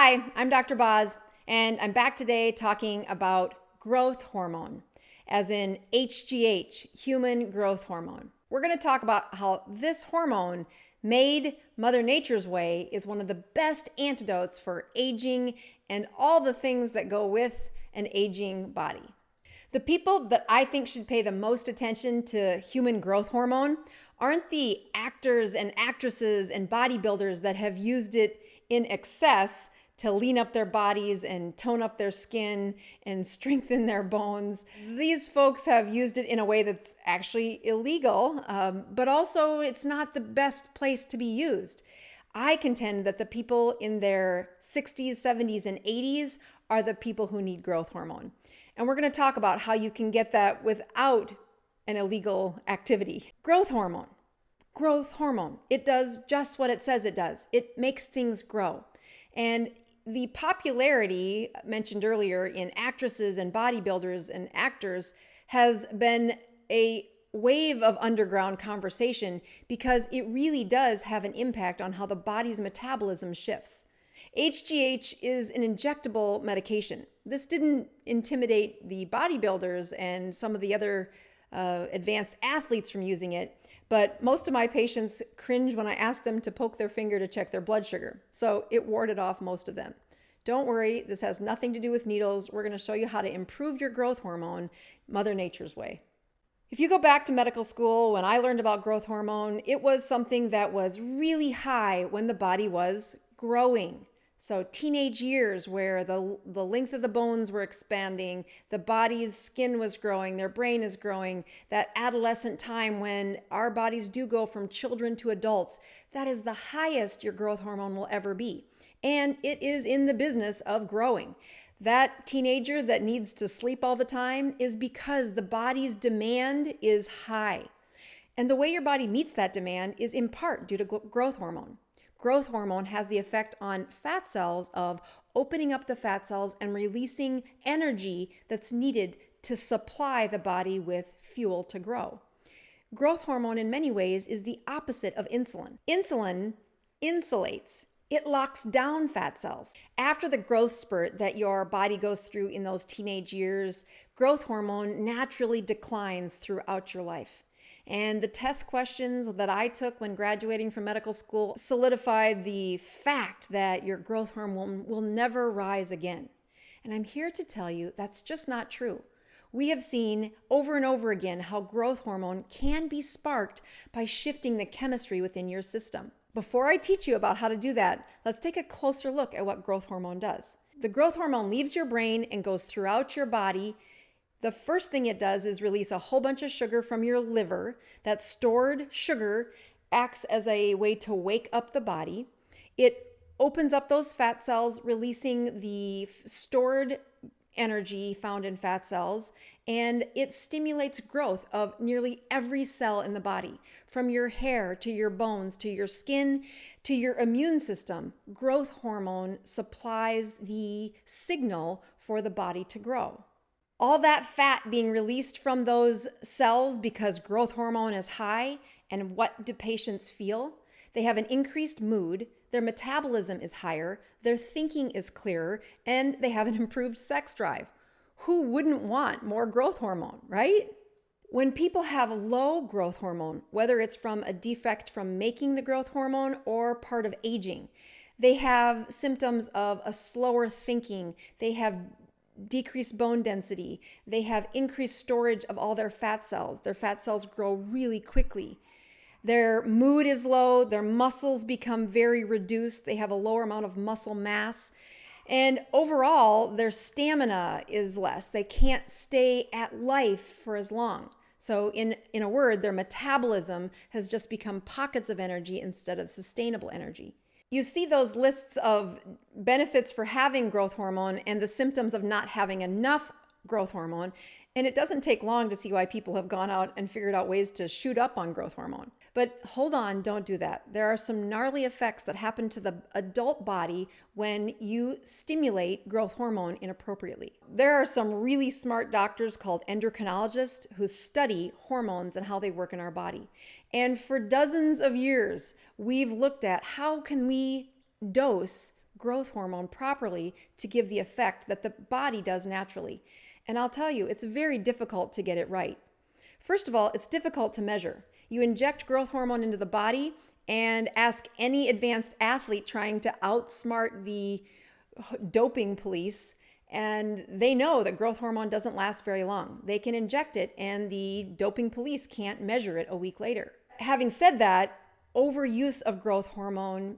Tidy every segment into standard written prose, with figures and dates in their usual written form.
Hi, I'm Dr. Boz, and I'm back today talking about growth hormone, as in HGH, human growth hormone. We're going to talk about how this hormone, made Mother Nature's way, is one of the best antidotes for aging and all the things that go with an aging body. The people that I think should pay the most attention to human growth hormone aren't the actors and actresses and bodybuilders that have used it in excess to lean up their bodies and tone up their skin and strengthen their bones. These folks have used it in a way that's actually illegal, but also it's not the best place to be used. I contend that the people in their 60s, 70s, and 80s are the people who need growth hormone. And we're going to talk about how you can get that without an illegal activity. Growth hormone. Growth hormone. It does just what it says it does. It makes things grow. And the popularity mentioned earlier in actresses and bodybuilders and actors has been a wave of underground conversation because it really does have an impact on how the body's metabolism shifts. HGH is an injectable medication. This didn't intimidate the bodybuilders and some of the other advanced athletes from using it, but most of my patients cringe when I ask them to poke their finger to check their blood sugar. So it warded off most of them. Don't worry, this has nothing to do with needles. We're going to show you how to improve your growth hormone, Mother Nature's way. If you go back to medical school, when I learned about growth hormone, it was something that was really high when the body was growing. So teenage years where the length of the bones were expanding, the body's skin was growing, their brain is growing, that adolescent time when our bodies do go from children to adults, that is the highest your growth hormone will ever be. And it is in the business of growing. That teenager that needs to sleep all the time is because the body's demand is high. And the way your body meets that demand is in part due to growth hormone. Growth hormone has the effect on fat cells of opening up the fat cells and releasing energy that's needed to supply the body with fuel to grow. Growth hormone in many ways is the opposite of insulin. Insulin insulates. It locks down fat cells. After the growth spurt that your body goes through in those teenage years, growth hormone naturally declines throughout your life. And the test questions that I took when graduating from medical school solidified the fact that your growth hormone will never rise again. And I'm here to tell you that's just not true. We have seen over and over again how growth hormone can be sparked by shifting the chemistry within your system. Before I teach you about how to do that, let's take a closer look at what growth hormone does. The growth hormone leaves your brain and goes throughout your body. The first thing it does is release a whole bunch of sugar from your liver. That stored sugar acts as a way to wake up the body. It opens up those fat cells, releasing the stored energy found in fat cells, and it stimulates growth of nearly every cell in the body, from your hair to your bones to your skin to your immune system. Growth hormone supplies the signal for the body to grow. All that fat being released from those cells because growth hormone is high, and what do patients feel? They have an increased mood, their metabolism is higher, their thinking is clearer, and they have an improved sex drive. Who wouldn't want more growth hormone, right? When people have low growth hormone, whether it's from a defect from making the growth hormone or part of aging, they have symptoms of a slower thinking, they have decreased bone density, they have increased storage of all their fat cells. Their fat cells grow really quickly. Their mood is low, their muscles become very reduced, they have a lower amount of muscle mass, and overall, their stamina is less. They can't stay at life for as long. So in a word, their metabolism has just become pockets of energy instead of sustainable energy. You see those lists of benefits for having growth hormone and the symptoms of not having enough growth hormone, and it doesn't take long to see why people have gone out and figured out ways to shoot up on growth hormone. But hold on, don't do that. There are some gnarly effects that happen to the adult body when you stimulate growth hormone inappropriately. There are some really smart doctors called endocrinologists who study hormones and how they work in our body. And for dozens of years, we've looked at how can we dose growth hormone properly to give the effect that the body does naturally. And I'll tell you, it's very difficult to get it right. First of all, it's difficult to measure. You inject growth hormone into the body and ask any advanced athlete trying to outsmart the doping police, and they know that growth hormone doesn't last very long. They can inject it and the doping police can't measure it a week later. Having said that, overuse of growth hormone,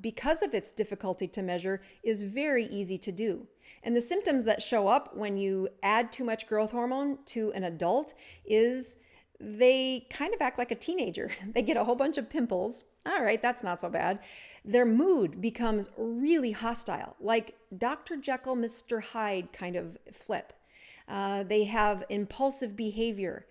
because of its difficulty to measure, is very easy to do. And the symptoms that show up when you add too much growth hormone to an adult is they kind of act like a teenager. They get a whole bunch of pimples. All right, that's not so bad. Their mood becomes really hostile, like Dr. Jekyll, Mr. Hyde kind of flip. They have impulsive behavior.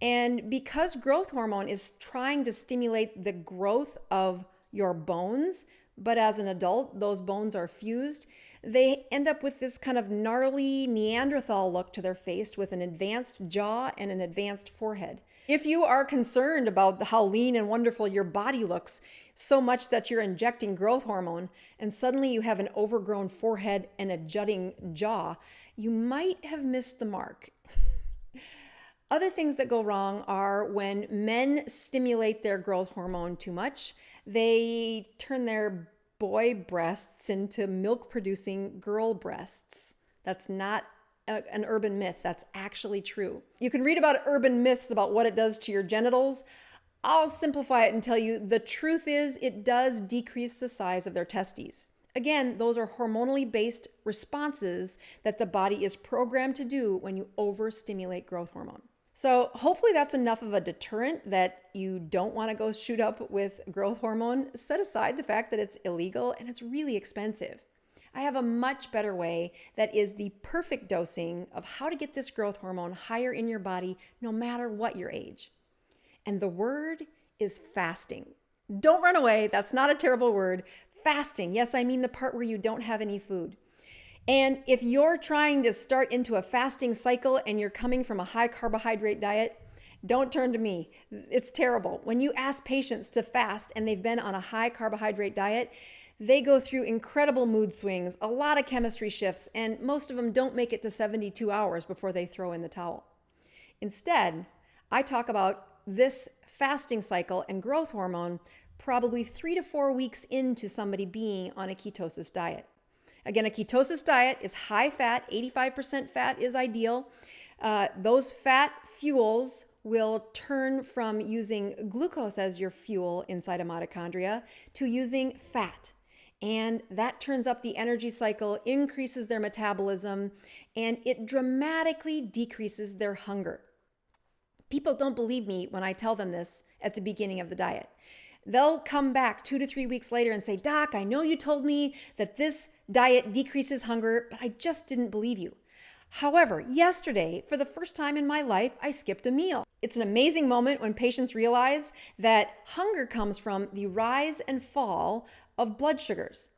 And because growth hormone is trying to stimulate the growth of your bones, but as an adult, those bones are fused, they end up with this kind of gnarly Neanderthal look to their face with an advanced jaw and an advanced forehead. If you are concerned about how lean and wonderful your body looks, so much that you're injecting growth hormone and suddenly you have an overgrown forehead and a jutting jaw, you might have missed the mark. Other things that go wrong are when men stimulate their growth hormone too much, they turn their boy breasts into milk-producing girl breasts. That's not an urban myth. That's actually true. You can read about urban myths about what it does to your genitals. I'll simplify it and tell you the truth is it does decrease the size of their testes. Again, those are hormonally based responses that the body is programmed to do when you overstimulate growth hormone. So hopefully that's enough of a deterrent that you don't want to go shoot up with growth hormone. Set aside the fact that it's illegal and it's really expensive. I have a much better way that is the perfect dosing of how to get this growth hormone higher in your body no matter what your age. And the word is fasting. Don't run away. That's not a terrible word. Fasting. Yes, I mean the part where you don't have any food. And if you're trying to start into a fasting cycle and you're coming from a high carbohydrate diet, don't turn to me. It's terrible. When you ask patients to fast and they've been on a high carbohydrate diet, they go through incredible mood swings, a lot of chemistry shifts, and most of them don't make it to 72 hours before they throw in the towel. Instead, I talk about this fasting cycle and growth hormone probably 3 to 4 weeks into somebody being on a ketosis diet. Again, a ketosis diet is high fat, 85% fat is ideal. Those fat fuels will turn from using glucose as your fuel inside a mitochondria to using fat. And that turns up the energy cycle, increases their metabolism, and it dramatically decreases their hunger. People don't believe me when I tell them this at the beginning of the diet. They'll come back 2 to 3 weeks later and say, "Doc, I know you told me that this diet decreases hunger, but I just didn't believe you." However, yesterday, for the first time in my life, I skipped a meal. It's an amazing moment when patients realize that hunger comes from the rise and fall of blood sugars.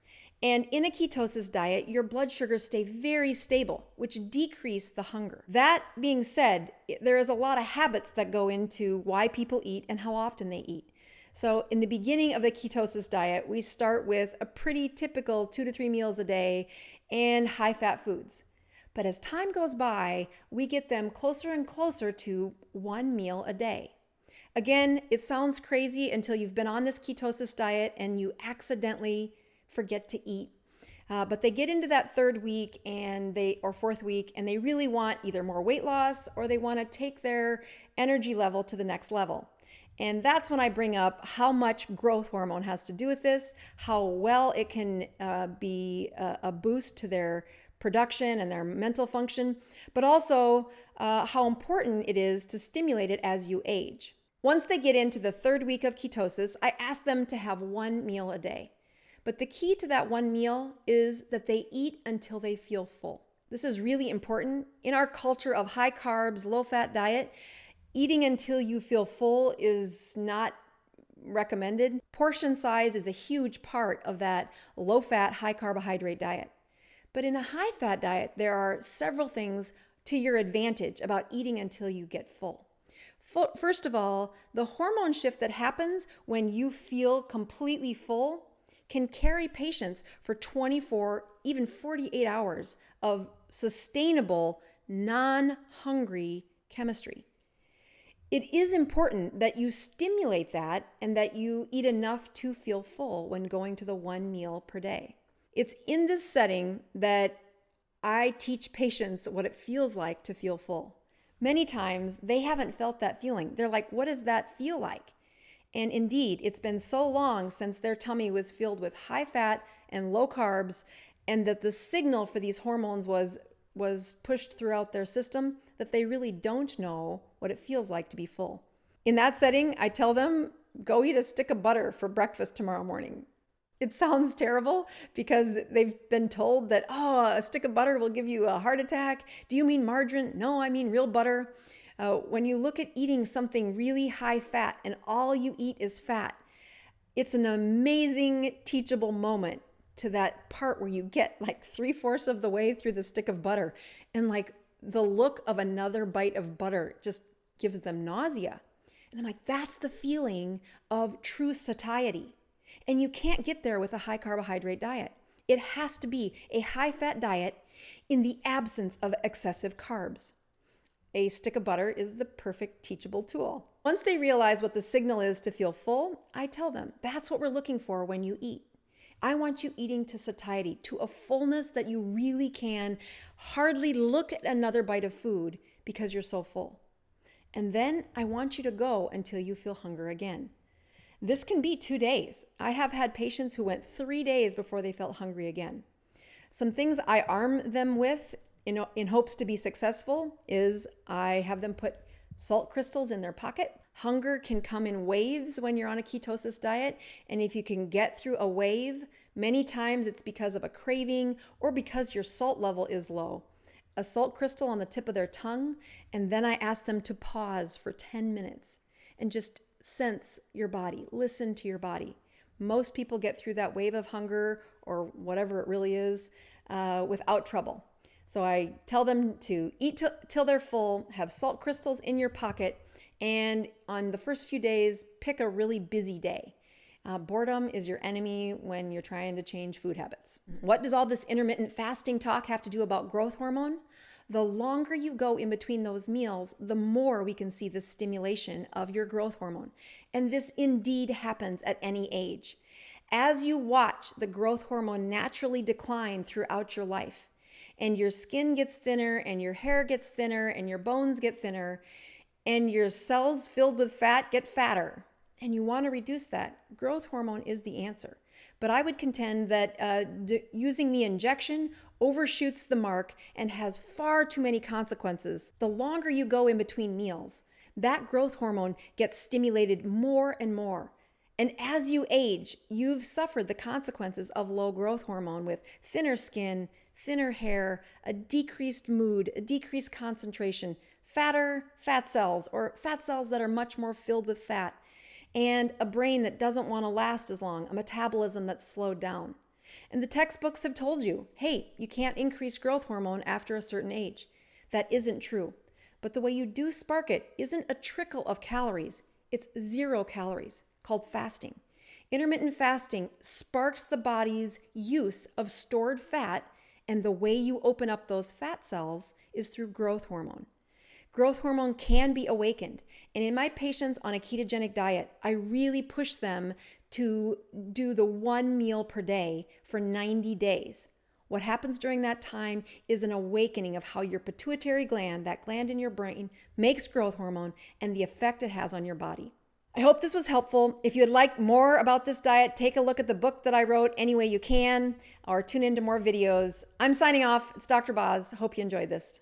And in a ketosis diet, your blood sugars stay very stable, which decrease the hunger. That being said, there is a lot of habits that go into why people eat and how often they eat. So in the beginning of the ketosis diet, we start with a pretty typical 2 to 3 meals a day and high-fat foods. But as time goes by, we get them closer and closer to 1 meal a day. Again, it sounds crazy until you've been on this ketosis diet and you accidentally forget to eat. But they get into that 3rd week or 4th week, and they really want either more weight loss or they want to take their energy level to the next level. And that's when I bring up how much growth hormone has to do with this, how well it can be a boost to their production and their mental function, but also how important it is to stimulate it as you age. Once they get into the 3rd week of ketosis, I ask them to have 1 meal a day. But the key to that 1 meal is that they eat until they feel full. This is really important. In our culture of high carbs, low fat diet, eating until you feel full is not recommended. Portion size is a huge part of that low fat, high carbohydrate diet. But in a high fat diet, there are several things to your advantage about eating until you get full. First of all, the hormone shift that happens when you feel completely full can carry patients for 24, even 48 hours of sustainable, non-hungry chemistry. It is important that you stimulate that and that you eat enough to feel full when going to the 1 meal per day. It's in this setting that I teach patients what it feels like to feel full. Many times they haven't felt that feeling. They're like, what does that feel like? And indeed, it's been so long since their tummy was filled with high fat and low carbs, and that the signal for these hormones was pushed throughout their system that they really don't know what it feels like to be full. In that setting, I tell them, go eat a stick of butter for breakfast tomorrow morning. It sounds terrible because they've been told that, oh, a stick of butter will give you a heart attack. Do you mean margarine? No, I mean real butter. When you look at eating something really high fat and all you eat is fat, it's an amazing teachable moment to that part where you get like 3/4 of the way through the stick of butter and like the look of another bite of butter just gives them nausea. And I'm like, that's the feeling of true satiety. And you can't get there with a high carbohydrate diet. It has to be a high fat diet in the absence of excessive carbs. A stick of butter is the perfect teachable tool. Once they realize what the signal is to feel full, I tell them that's what we're looking for when you eat. I want you eating to satiety, to a fullness that you really can hardly look at another bite of food because you're so full. And then I want you to go until you feel hunger again. This can be 2 days. I have had patients who went 3 days before they felt hungry again. Some things I arm them with in hopes to be successful is I have them put salt crystals in their pocket. Hunger can come in waves when you're on a ketosis diet, and if you can get through a wave, many times it's because of a craving or because your salt level is low. A salt crystal on the tip of their tongue, and then I ask them to pause for 10 minutes and just sense your body, listen to your body. Most people get through that wave of hunger or whatever it really is without trouble. So I tell them to eat till they're full, have salt crystals in your pocket, and on the first few days, pick a really busy day. Boredom is your enemy when you're trying to change food habits. What does all this intermittent fasting talk have to do about growth hormone? The longer you go in between those meals, the more we can see the stimulation of your growth hormone. And this indeed happens at any age. As you watch the growth hormone naturally decline throughout your life, and your skin gets thinner, and your hair gets thinner, and your bones get thinner, and your cells filled with fat get fatter, and you want to reduce that, growth hormone is the answer. But I would contend that using the injection overshoots the mark and has far too many consequences. The longer you go in between meals, that growth hormone gets stimulated more and more. And as you age, you've suffered the consequences of low growth hormone with thinner skin, thinner hair, a decreased mood, a decreased concentration, fatter fat cells or fat cells that are much more filled with fat, and a brain that doesn't want to last as long, a metabolism that's slowed down. And the textbooks have told you, hey, you can't increase growth hormone after a certain age. That isn't true. But the way you do spark it isn't a trickle of calories. It's 0 calories, called fasting. Intermittent fasting sparks the body's use of stored fat, and the way you open up those fat cells is through growth hormone. Growth hormone can be awakened. And in my patients on a ketogenic diet, I really push them to do the 1 meal per day for 90 days. What happens during that time is an awakening of how your pituitary gland, that gland in your brain, makes growth hormone and the effect it has on your body. I hope this was helpful. If you'd like more about this diet, take a look at the book that I wrote any way you can, or tune into more videos. I'm signing off. It's Dr. Boz. Hope you enjoyed this.